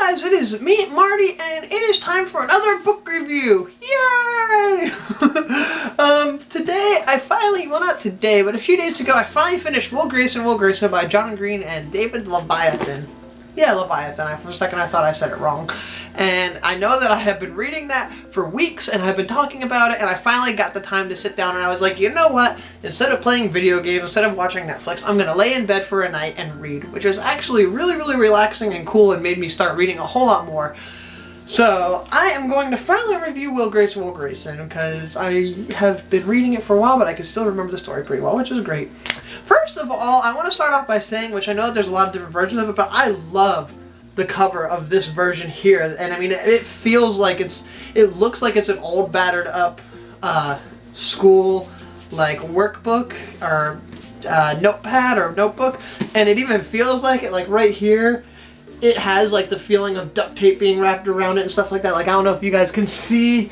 guys, it is me, Marty, and it is time for another book review. Yay! Today, I finally, well not today, but a few days ago, I finally finished Will Grayson by John Green and David Leviathan. Yeah, Leviathan. For a second I thought I said it wrong. And I know that I have been reading that for weeks and I've been talking about it, and I finally got the time to sit down and I was like, you know what? Instead of playing video games, instead of watching Netflix, I'm going to lay in bed for a night and read, which is actually really, really relaxing and cool and made me start reading a whole lot more. So, I am going to finally review Will Grayson because I have been reading it for a while, but I can still remember the story pretty well, which is great. First of all, I want to start off by saying, which I know there's a lot of different versions of it, but I love the cover of this version here. And I mean, it feels like it looks like it's an old battered up school like workbook or notepad or notebook. And it even feels like it, like right here, it has like the feeling of duct tape being wrapped around it and stuff like that. Like, I don't know if you guys can see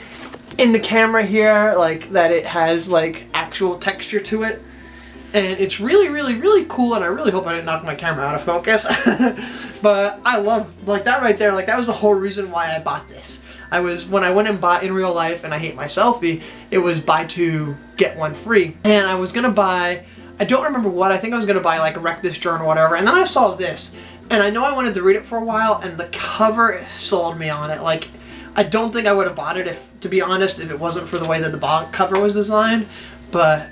in the camera here, like that it has like actual texture to it. And it's really, really, really cool, and I really hope I didn't knock my camera out of focus. But I love, like that right there, like that was the whole reason why I bought this. When I went and bought in real life, and I hate my selfie, it was buy two, get one free. And I was gonna buy, I don't remember what, I think I was gonna buy like Wreck This Journal or whatever, and then I saw this. And I know I wanted to read it for a while, and the cover sold me on it. Like, I don't think I would have bought it, to be honest, if it wasn't for the way that the cover was designed. But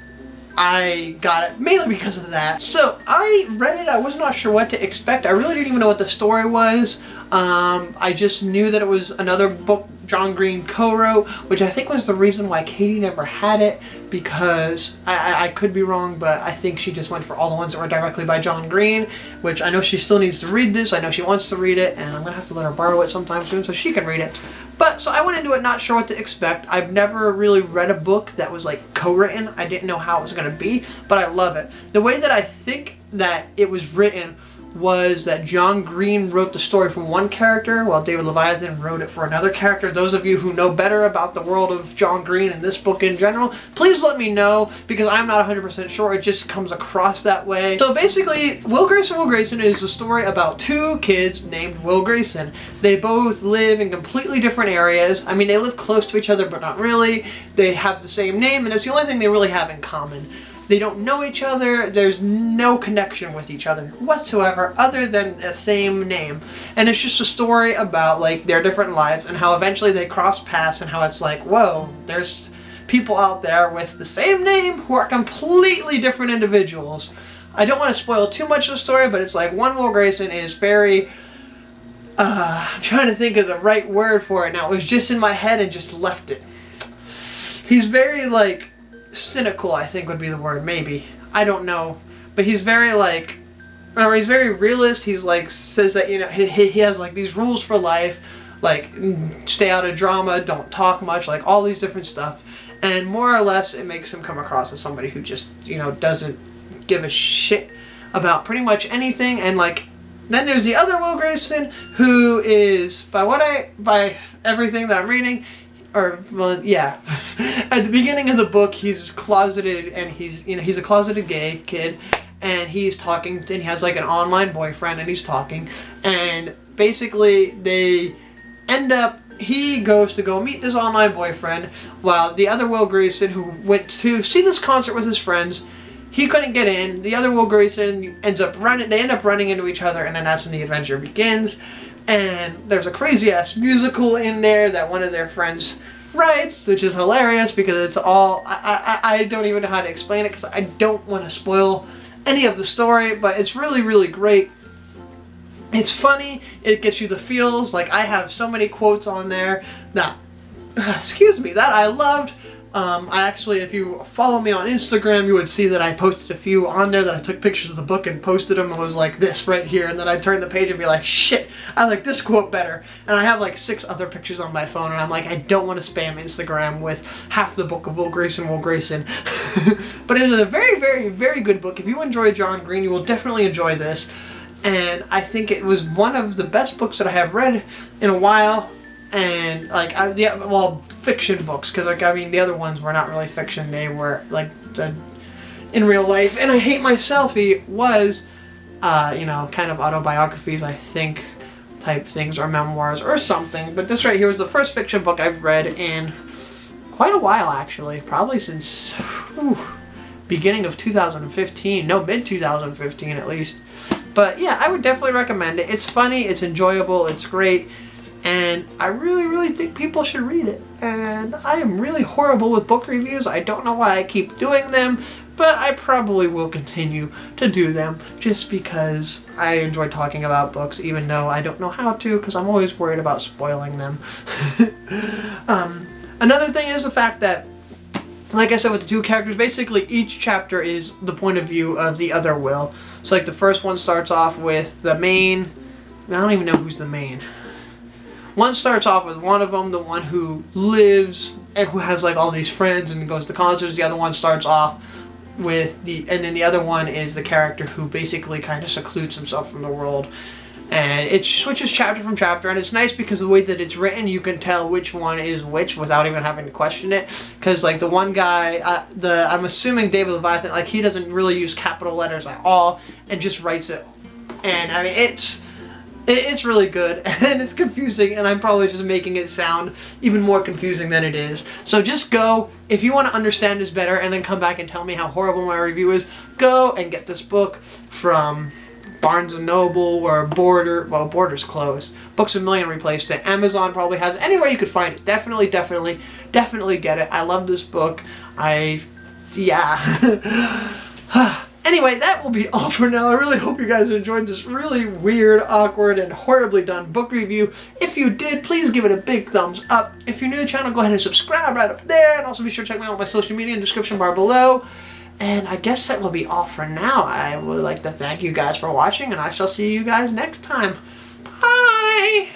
I got it mainly because of that. So I read it, I was not sure what to expect. I really didn't even know what the story was. I just knew that it was another book John Green co-wrote, which I think was the reason why Katie never had it, because I could be wrong, but I think she just went for all the ones that were directly by John Green, which I know she still needs to read this. I know she wants to read it, and I'm gonna have to let her borrow it sometime soon so she can read it. But, so I went into it not sure what to expect. I've never really read a book that was like co-written. I didn't know how it was gonna be, but I love it. The way that I think that it was written was that John Green wrote the story for one character while David Leviathan wrote it for another character. Those of you who know better about the world of John Green and this book in general, please let me know, because I'm not 100% sure. It just comes across that way. So basically, Will Grayson is a story about two kids named Will Grayson. They both live in completely different areas. I mean, they live close to each other, but not really. They have the same name, and it's the only thing they really have in common. They don't know each other, there's no connection with each other whatsoever other than the same name. And it's just a story about like their different lives and how eventually they cross paths, and how it's like, whoa, there's people out there with the same name who are completely different individuals. I don't want to spoil too much of the story, but it's like one Will Grayson is very, I'm trying to think of the right word for it now. It was just in my head and just left it. He's very like, cynical, I think would be the word, maybe. I don't know. But he's very like, or he's very realist. He's like, says that, you know, he has like these rules for life, like stay out of drama, don't talk much, like all these different stuff. And more or less it makes him come across as somebody who just, you know, doesn't give a shit about pretty much anything. And like, then there's the other Will Grayson, who is, by everything that I'm reading, or, well, yeah. At the beginning of the book, he's closeted, and he's a closeted gay kid, and he's talking, and he has like an online boyfriend, and he's talking, and basically they end up, he goes to go meet this online boyfriend, while the other Will Grayson, who went to see this concert with his friends, he couldn't get in. The other Will Grayson they end up running into each other, and then that's when the adventure begins. And there's a crazy-ass musical in there that one of their friends writes, which is hilarious because it's all, I don't even know how to explain it because I don't want to spoil any of the story, but it's really, really great. It's funny, it gets you the feels, like I have so many quotes on there that, that I loved. I actually, if you follow me on Instagram, you would see that I posted a few on there that I took pictures of the book and posted them, and was like this right here, and then I'd turn the page and be like, shit, I like this quote better. And I have like 6 other pictures on my phone, and I'm like, I don't want to spam Instagram with half the book of Will Grayson. But it is a very, very, very good book. If you enjoy John Green, you will definitely enjoy this. And I think it was one of the best books that I have read in a while. And like, fiction books, because like, I mean, the other ones were not really fiction, they were like in real life. And I Hate My Selfie was, you know, kind of autobiographies, I think, type things, or memoirs or something. But this right here was the first fiction book I've read in quite a while, actually. Probably since beginning of 2015. No, mid 2015 at least. But yeah, I would definitely recommend it. It's funny, it's enjoyable, it's great, and I really, really think people should read it. And I am really horrible with book reviews. I don't know why I keep doing them, but I probably will continue to do them just because I enjoy talking about books, even though I don't know how to, because I'm always worried about spoiling them. Another thing is the fact that, like I said, with the two characters, basically each chapter is the point of view of the other Will. So like the first one starts off with the main, I don't even know who's the main. One starts off with one of them, the one who lives and who has like all these friends and goes to concerts. The other one starts off with and then the other one is the character who basically kind of secludes himself from the world. And it switches chapter from chapter, and it's nice because the way that it's written, you can tell which one is which without even having to question it. Because like the one guy, I'm assuming David Leviathan, like he doesn't really use capital letters at all, and just writes it. And I mean, it's really good, and it's confusing, and I'm probably just making it sound even more confusing than it is. So just go, if you want to understand this better, and then come back and tell me how horrible my review is, go and get this book from Barnes & Noble or Borders closed. Books A Million replaced it. Amazon probably has it. Anywhere you could find it. Definitely get it. I love this book. Anyway, that will be all for now. I really hope you guys enjoyed this really weird, awkward, and horribly done book review. If you did, please give it a big thumbs up. If you're new to the channel, go ahead and subscribe right up there. And also be sure to check me out on my social media in the description bar below. And I guess that will be all for now. I would like to thank you guys for watching, and I shall see you guys next time. Bye!